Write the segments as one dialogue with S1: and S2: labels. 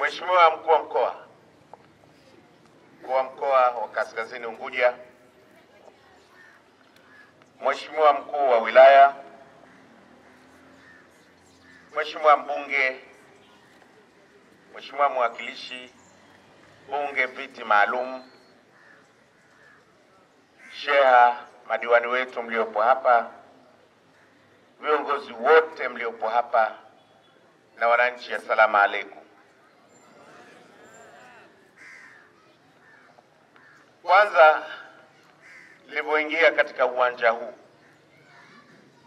S1: Mheshimiwa Mkuu wa Mkoa wa Kaskazini Unguja, Mheshimiwa Mkuu wa Wilaya, Mheshimiwa Mbunge, Mheshimiwa Mwakilishi Bunge viti maalum, sheha, madiwani wetu mliopo hapa, viongozi wote mliopo hapa na wananchi, assalamu alaikum. Kwanza nilipoingia katika uwanja huu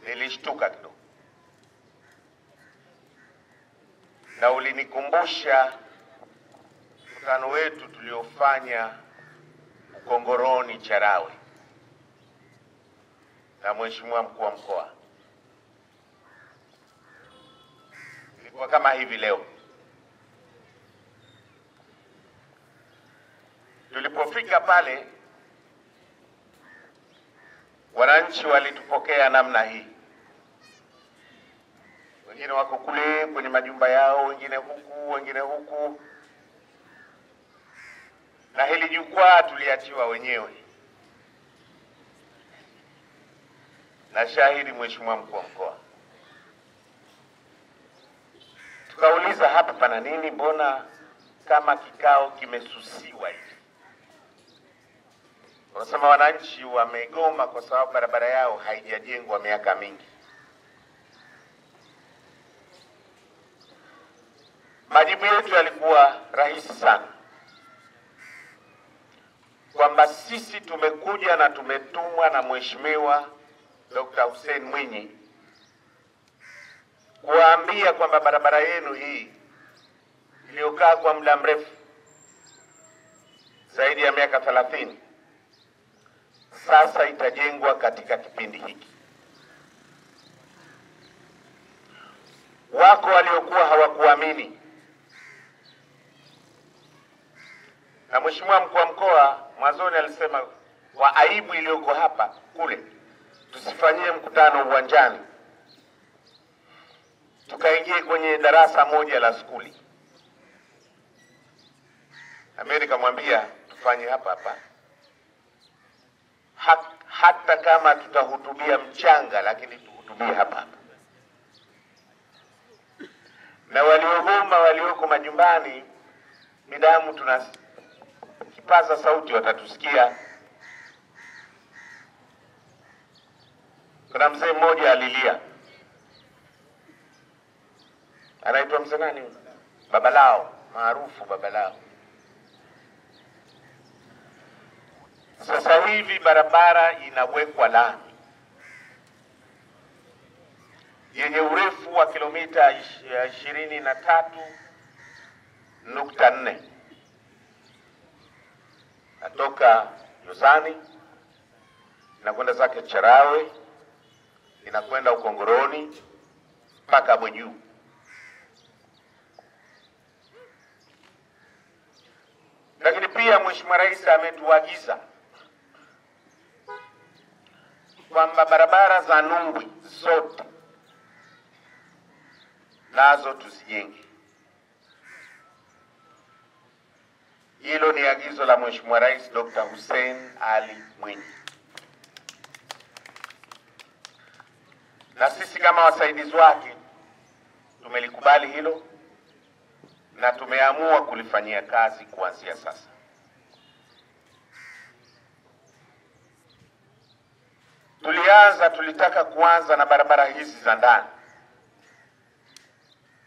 S1: nilishtuka kidogo, na ulinikumbusha mkutano wetu tuliofanya Ukongoroni Charawe na Mheshimiwa Mkuu wa Mkoa. Ilikuwa kama hivi leo. Tulipofika pale, wananchi walitupokea namna hii. Wengine wako kule kwenye majumba yao, wengine huku, wengine huku. Na hili jukwaa tuliachiwa wenyewe. Na shahidi Mheshimiwa Mkuu wa Mkoa. Tukauliza hapa pana nini, mbona kama kikao kimesusiwa hivi? Wanasema wananchi wamegoma kwa sababu barabara yao haijajengwa miaka mingi. Majibu yetu yalikuwa rahisi sana, kwamba sisi tumekuja na tumetumwa na Mheshimiwa Dr. Hussein Mwinyi kuwaambia kwamba barabara yenu hii iliyokaa kwa muda mrefu zaidi ya miaka 30 sasa itajengwa katika kipindi hiki. Wako waliokuwa hawakuamini, na Mheshimiwa Mkuu wa Mkoa mwanzoni alisema kwa aibu iliyoko hapa kule tusifanyie mkutano uwanjani, tukaingie kwenye darasa moja la skuli. Amerika mwambia tufanye hapa hapa, hata kama tutahutubia mchanga, lakini tuhutubie hapa hapa. Na waliogoma walioko majumbani, midamu tuna kipaza sauti, watatusikia. Kuna mzee mmoja alilia, anaitwa mzee nani? Babalao, maarufu Babalao. Sasa hivi barabara inawekwa lami yenye urefu wa kilomita 23.4 natoka Yozani inakwenda zake Charawe, inakwenda Ukongoroni mpaka Bwenyu. Lakini pia Mheshimiwa Rais ametuagiza kwamba barabara za Nungwi zote nazo tuzijenge. Hilo ni agizo la Mheshimiwa Rais Dr. Hussein Ali Mwinyi. Na sisi kama wasaidizi wake tumelikubali hilo na tumeamua kulifanyia kazi kuanzia sasa. Tulitaka kuanza na barabara hizi za ndani.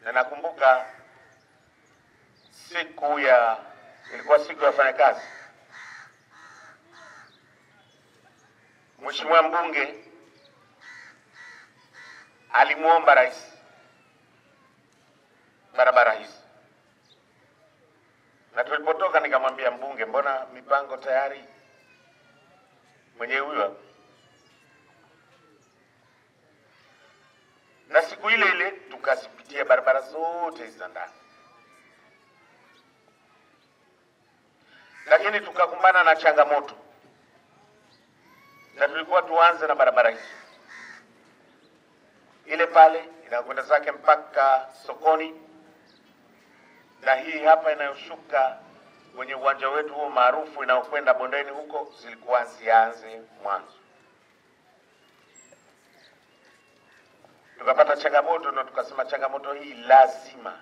S1: Na nakumbuka ilikuwa siku ya wafanyakazi, Mheshimiwa Mbunge alimuomba Rais barabara hizi. Na tulipotoka nikamwambia Mbunge, mbona mipango tayari? Mwenye huyo. Na siku ile ile tukazipitia barabara zote za ndani. Lakini tukakumbana na changamoto. Na tulikuwa tuanze na barabara hizi. Ile pale inakwenda zake mpaka sokoni, na hii hapa inayoshuka kwenye uwanja wetu huo maarufu inayokwenda bondeni huko zilikuwa zianze mwanzo. Tukapata changamoto na tukasema changamoto hii lazima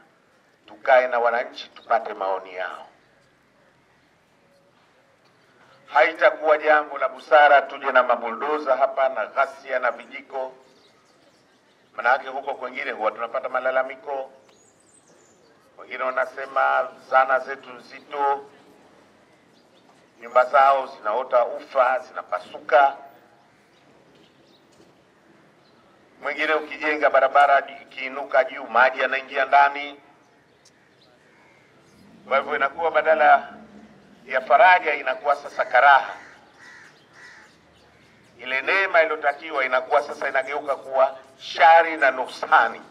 S1: tukae na wananchi tupate maoni yao. Haitakuwa jambo la busara tuje na mabuldoza hapa na ghasia na vijiko. Manake huko kwingine huwa tunapata malalamiko. Wengine wanasema zana zetu nzito, nyumba zao zinaota ufa, zinapasuka. Mwingine ukijenga barabara ikiinuka juu maji yanaingia ndani. Kwa hivyo inakuwa badala ya faraja inakuwa sasa karaha. Ile neema iliyotakiwa inakuwa sasa inageuka kuwa shari na nuksani.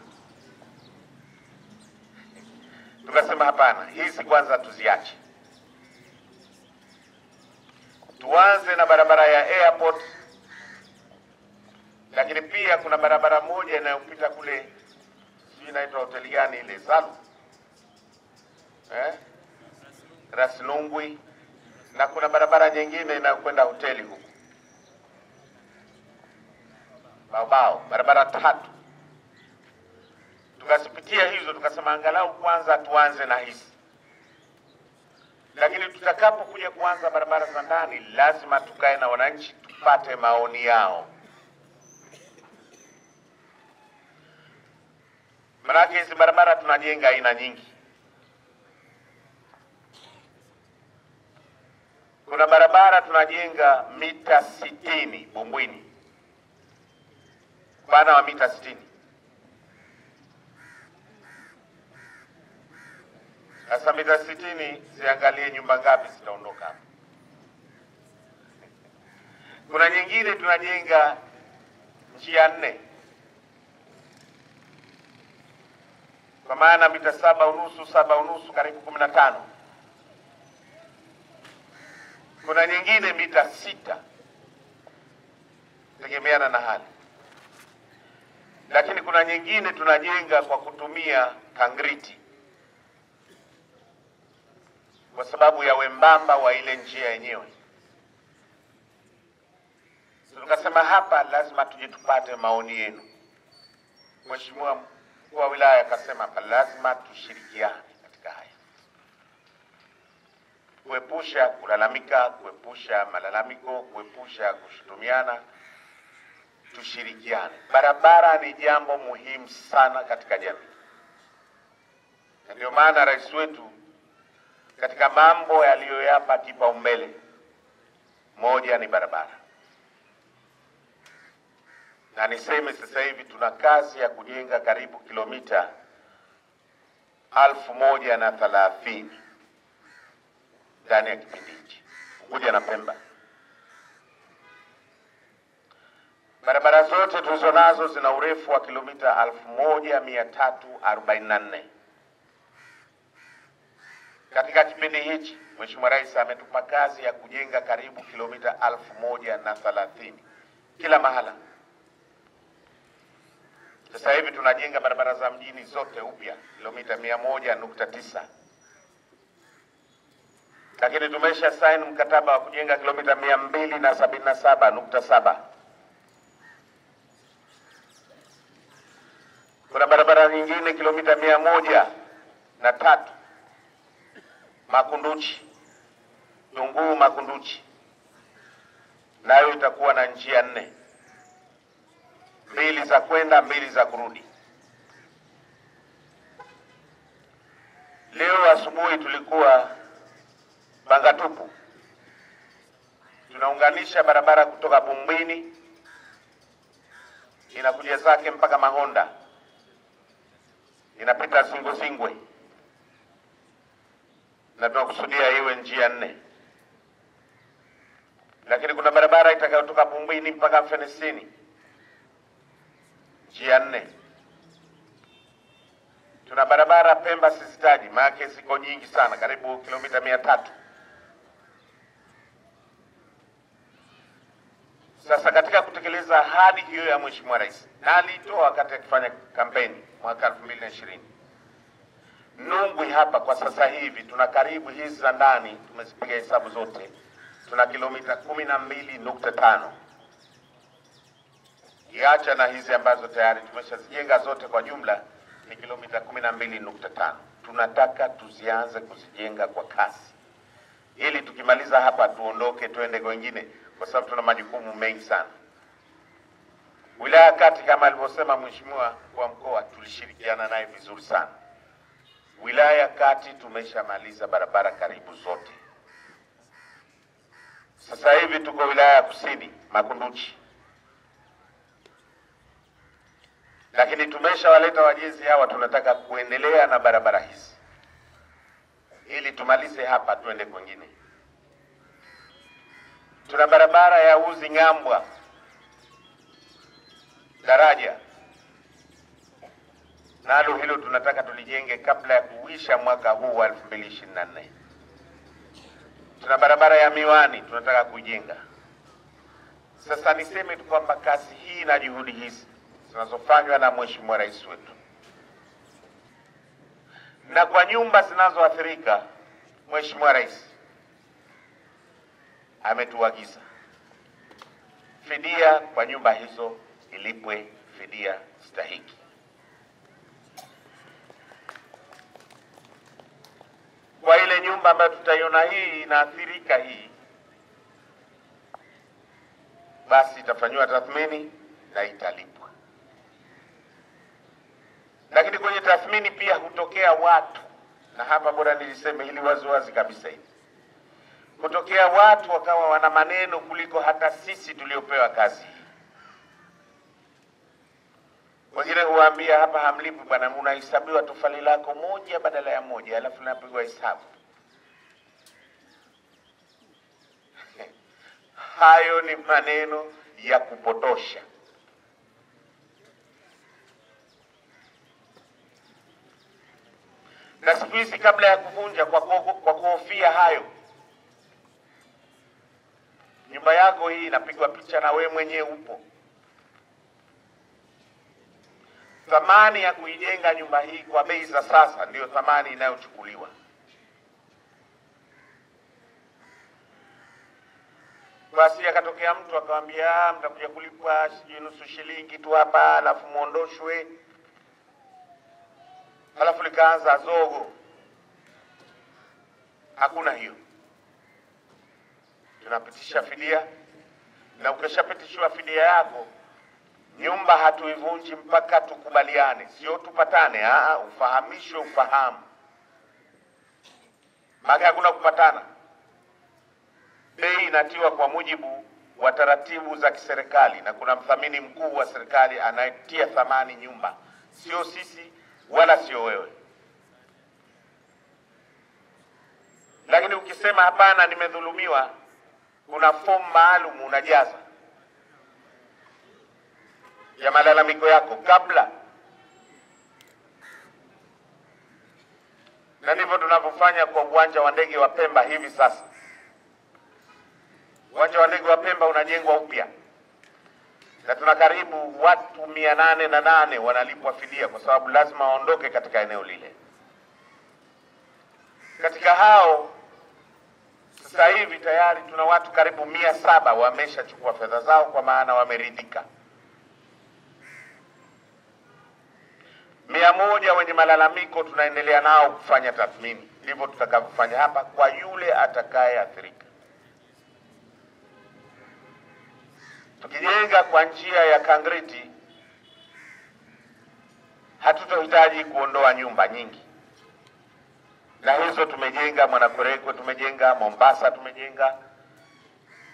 S1: Tukasema hapana, hizi kwanza tuziache. Tuanze na barabara ya airport, lakini pia kuna barabara moja inayopita kule, sijui inaitwa hoteli gani ile, Zalu, Raslungwi, na kuna barabara nyingine inayokwenda hoteli huko Baobao, barabara 3. Tukasipitia hizo, tukasema angalau kwanza tuanze na hizi. Lakini tutakapokuja kuanza barabara za ndani lazima tukae na wananchi tupate maoni yao. Maana hizi barabara tunajenga aina nyingi. Kuna barabara tunajenga mita 60 Bumbwini, upana wa mita 60. Sasa mita 60 ziangalie nyumba ngapi zitaondoka hapa. Kuna nyingine tunajenga njia 4, kwa maana mita 7.5 karibu 15. Kuna nyingine mita 6, tegemeana na hali. Lakini kuna nyingine tunajenga kwa kutumia kangriti kwa sababu ya wembamba wa ile njia yenyewe. Tukasema hapa lazima tuje tupate maoni yenu. Mheshimiwa mkuu wa wilaya akasema hapa lazima tushirikiane katika haya, kuepusha kulalamika, kuepusha malalamiko, kuepusha kushutumiana. Tushirikiane. Barabara ni jambo muhimu sana katika jamii. Ndio maana rais wetu katika mambo aliyoyapa kipaumbele, moja ni barabara. Na niseme sasa hivi tuna kazi ya kujenga karibu kilomita 1030 ndani ya kipindi hiki, Unguja na Pemba. Barabara zote tulizo nazo zina urefu wa kilomita 1344. Katika kipindi hichi Mheshimiwa Rais ametupa kazi ya kujenga karibu kilomita 1030 kila mahala. Sasa hivi tunajenga barabara za mjini zote upya kilomita 100.9. Lakini tumesha sign mkataba wa kujenga kilomita 277.7. Kuna barabara nyingine kilomita 103 Makunduchi, Tunguu Makunduchi, nayo itakuwa na njia 4, 2 za kwenda 2 za kurudi. Leo asubuhi tulikuwa Bangatupu, tunaunganisha barabara kutoka Bumbwini inakuja zake mpaka Mahonda, inapita Singwe, na tunakusudia iwe njia 4. Lakini kuna barabara itakayotoka Bumbwini mpaka Mfenesini, njia 4. Tuna barabara Pemba sizitaji, maana ziko nyingi sana, karibu kilomita 300. Sasa katika kutekeleza ahadi hiyo ya Mheshimiwa Rais, na alitoa wakati akifanya kampeni mwaka 2020, Nungwi hapa kwa sasa hivi tuna karibu, hizi za ndani tumezipiga hesabu zote, tuna kilomita 12.5. Iacha na hizi ambazo tayari tumeshazijenga zote, kwa jumla ni kilomita 12.5. Tunataka tuzianze kuzijenga kwa kasi, ili tukimaliza hapa tuondoke tuende kwingine, kwa sababu tuna majukumu mengi sana. Wilaya Kati, kama alivyosema Mheshimiwa wa mkoa, tulishirikiana naye vizuri sana. Wilaya Kati tumeshamaliza barabara karibu zote. Sasa hivi tuko wilaya ya Kusini Makunduchi, lakini tumeshawaleta wajenzi hawa. Tunataka kuendelea na barabara hizi ili tumalize hapa tuende kwingine. Tuna barabara ya Uzi Ng'ambwa daraja, nalo hilo tunataka tulijenge kabla ya kuisha mwaka huu wa 2024. Tuna barabara ya Miwani tunataka kujenga. Sasa niseme tu kwamba kazi hii na juhudi hizi zinazofanywa na Mheshimiwa Rais wetu, na kwa nyumba zinazoathirika, Mheshimiwa Rais ametuagiza fidia kwa nyumba hizo ilipwe fidia stahiki. Kwa ile nyumba ambayo tutaiona hii inaathirika hii, basi itafanywa tathmini na italipwa. Lakini kwenye tathmini pia hutokea watu, na hapa bora niliseme hili wazi wazi kabisa, hili hutokea watu wakawa wana maneno kuliko hata sisi tuliopewa kazi. Wengine huambia hapa hamlipi bwana, unahesabiwa tofali lako moja badala ya moja, alafu napigwa hesabu. Hayo ni maneno ya kupotosha. Na siku hizi kabla ya kuvunja, kwa kuhofia hayo, nyumba yako hii inapigwa picha na we mwenyewe upo. Thamani ya kuijenga nyumba hii kwa bei za sasa ndiyo thamani inayochukuliwa. Basi akatokea mtu akamwambia mtakuja kulipwa nusu shilingi tu hapa, alafu muondoshwe. Alafu likaanza zogo. Hakuna hiyo. Tunapitisha fidia, na ukishapitishwa fidia yako, nyumba hatuivunji mpaka tukubaliane, sio tupatane. Ufahamishwe, ufahamu. Maana hakuna kupatana. Bei inatiwa kwa mujibu wa taratibu za kiserikali, na kuna mdhamini mkuu wa serikali anayetia thamani nyumba, sio sisi wala sio wewe. Lakini ukisema hapana, nimedhulumiwa, kuna fomu maalum unajaza ya malalamiko yako kabla. Na ndivyo tunavyofanya kwa uwanja wa ndege wa Pemba hivi sasa. Uwanja wa ndege wa Pemba unajengwa upya, na tuna karibu watu 808 wanalipwa fidia kwa sababu lazima waondoke katika eneo lile. Katika hao sasa hivi tayari tuna watu karibu 700 wameshachukua fedha zao, kwa maana wameridhika. 100 wenye malalamiko tunaendelea nao kufanya tathmini. Ndivyo tutakavyofanya hapa kwa yule atakayeathirika. Tukijenga kwa njia ya kangriti, hatutohitaji kuondoa nyumba nyingi. Na hizo tumejenga Mwanakwerekwe, tumejenga Mombasa, tumejenga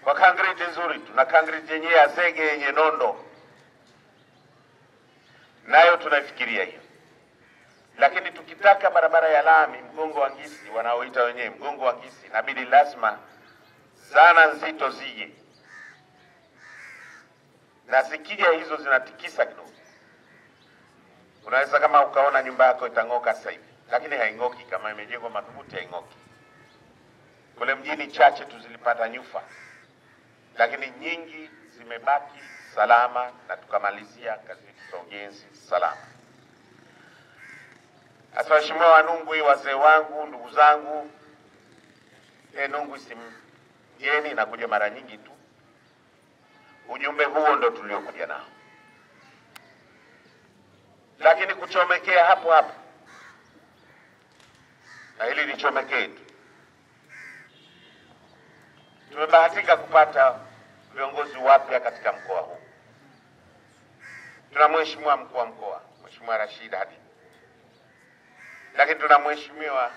S1: kwa kangriti nzuri. Tuna kangriti yenyewe ya zege yenye nondo, nayo tunaifikiria hiyo. Lakini tukitaka barabara ya lami mgongo wa ngisi, wanaoita wenyewe mgongo wa ngisi, inabidi lazima zana nzito zije, na zikija hizo zinatikisa kidogo. Unaweza kama ukaona nyumba yako itang'oka sasa hivi, lakini haing'oki. Kama imejengwa madhubuti haing'oki. Kule mjini chache tu zilipata nyufa, lakini nyingi zimebaki salama, na tukamalizia kazi za ujenzi salama. Sasa waheshimiwa Wanungwi, wazee wangu, ndugu zangu, Nungwi si mgeni, nakuja mara nyingi tu. Ujumbe huo ndo tuliokuja nao, lakini kuchomekea hapo hapo, na hili lichomekee tu. Tumebahatika kupata viongozi wapya katika mkoa huu. Tuna mheshimiwa mkuu wa mkoa, Mheshimiwa Rashid Hadi, lakini tuna mheshimiwa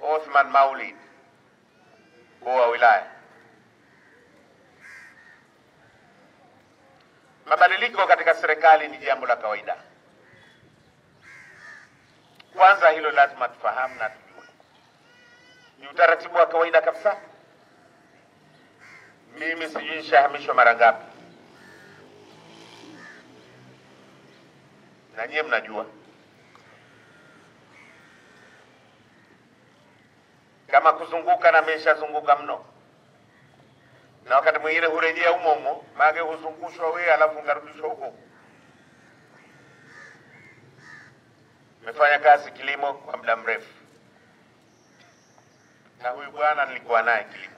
S1: Othman Maulid, mkuu wa wilaya. Mabadiliko katika serikali ni jambo la kawaida. Kwanza hilo lazima tufahamu na tujue, ni utaratibu wa kawaida kabisa. Mimi sijui nishahamishwa mara ngapi, na nyie mnajua. Kama kuzunguka, na nimeshazunguka mno, na wakati mwingine hurejea humo humo, maana huzungushwa wewe alafu ngarudishwa huko. Nimefanya kazi kilimo kwa muda mrefu, na huyu bwana nilikuwa naye kilimo.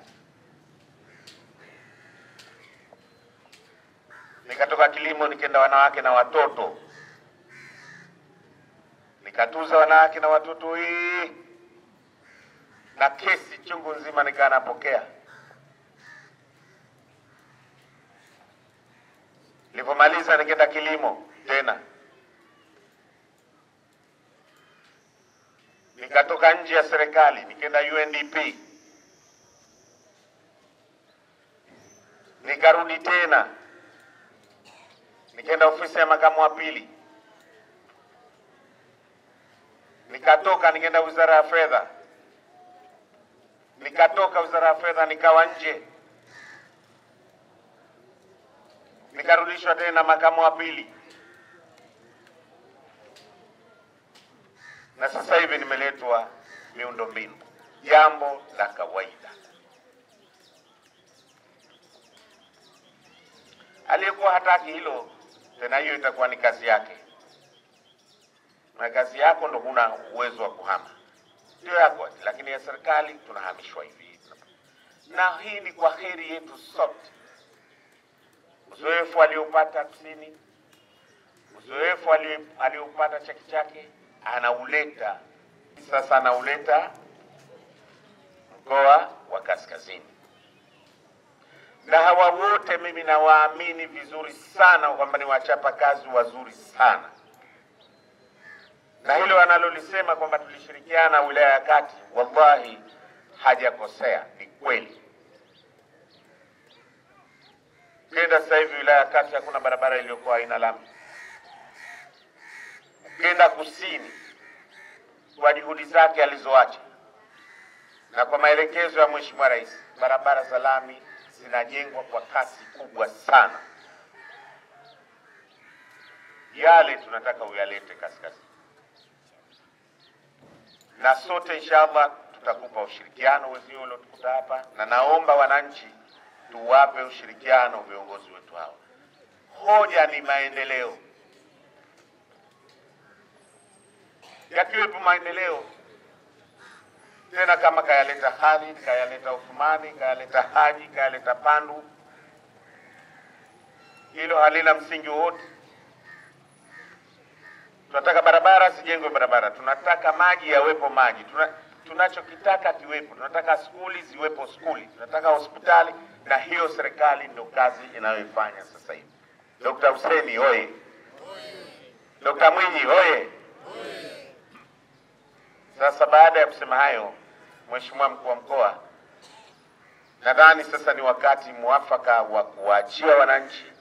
S1: Nikatoka kilimo nikaenda wanawake na watoto, nikatuza wanawake na watoto hii, na kesi chungu nzima nikaa napokea. Nilipomaliza nikaenda kilimo tena, nikatoka nje ya serikali nikaenda UNDP, nikarudi tena nikaenda ofisi ya makamu wa pili, nikatoka nikaenda wizara ya fedha, nikatoka wizara ya fedha nikawa nje, nikarudishwa tena makamu wa pili, na sasa hivi nimeletwa miundombinu. Jambo la kawaida. Aliyekuwa hataki hilo tena, hiyo itakuwa ni kazi yake, na kazi yako ndo huna uwezo wa kuhama, ndio yako. Lakini ya serikali tunahamishwa hivi, na hii ni kwa heri yetu sote. Uzoefu aliopata Kusini, uzoefu aliopata Chake Chake, anauleta sasa, anauleta mkoa wa Kaskazini. Na hawa wote mimi nawaamini vizuri sana kwamba ni wachapa kazi wazuri sana, na hilo analolisema kwamba tulishirikiana wilaya ya Kati, wallahi hajakosea, ni kweli. Kenda sasa hivi wilaya ya Kati hakuna barabara iliyokuwa haina lami. Kenda Kusini, kwa juhudi zake alizoacha na kwa maelekezo ya Mheshimiwa Rais, barabara za lami zinajengwa kwa kasi kubwa sana. Yale tunataka uyalete Kaskazini, na sote inshallah tutakupa ushirikiano wezio uliotukuta hapa, na naomba wananchi tuwape ushirikiano viongozi wetu hawa. Hoja ni maendeleo. Yakiwepo maendeleo tena, kama kayaleta Khalid, kayaleta Uthmani, kayaleta Haji, kayaleta Pandu, hilo halina msingi wote. Tunataka barabara zijengwe barabara, tunataka maji yawepo maji, tunachokitaka kiwepo, tunataka skuli ziwepo skuli, tunataka hospitali, na hiyo serikali ndio kazi inayoifanya sasa hivi. Dr. Hussein oye! Dr. Mwinyi oye! Sasa baada ya kusema hayo, Mheshimiwa mkuu wa mkoa, nadhani sasa ni wakati mwafaka wa kuachia wananchi,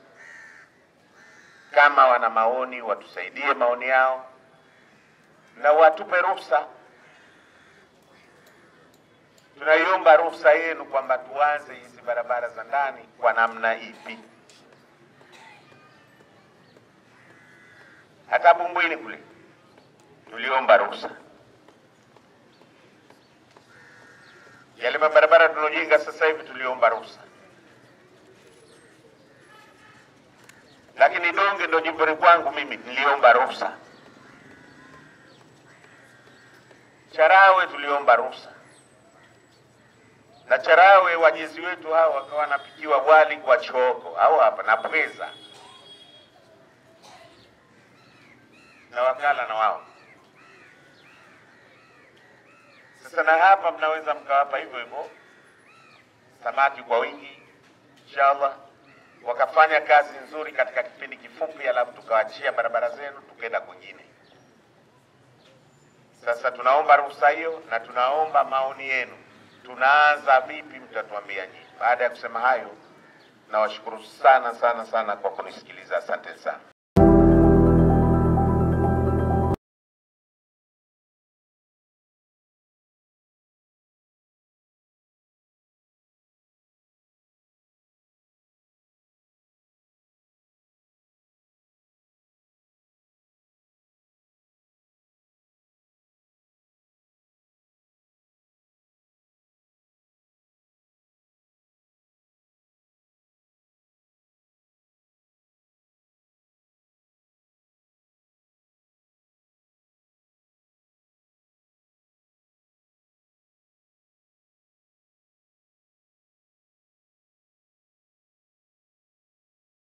S1: kama wana maoni watusaidie maoni yao na watupe ruhusa. Tunaiomba ruhusa yenu kwamba tuanze hizi barabara za ndani kwa namna ipi. Hata Bumbwini kule tuliomba ruhusa. Yale mabarabara tunajenga sasa hivi tuliomba ruhusa. Lakini Donge ndo jimboni kwangu mimi, niliomba ruhusa. Charawe tuliomba ruhusa, na Charawe wajezi wetu hao wakawa wanapikiwa wali kwa choko au hapa na pweza, na wakala na wao. Sasa na hapa mnaweza mkawapa hivyo hivyo samaki kwa wingi, inshallah wakafanya kazi nzuri katika kipindi kifupi, alafu tukawaachia barabara zenu tukaenda kwingine. Sasa tunaomba ruhusa hiyo na tunaomba maoni yenu, tunaanza vipi, mtatuambia nyinyi. Baada ya kusema hayo, nawashukuru sana sana sana kwa kunisikiliza. Asante sana.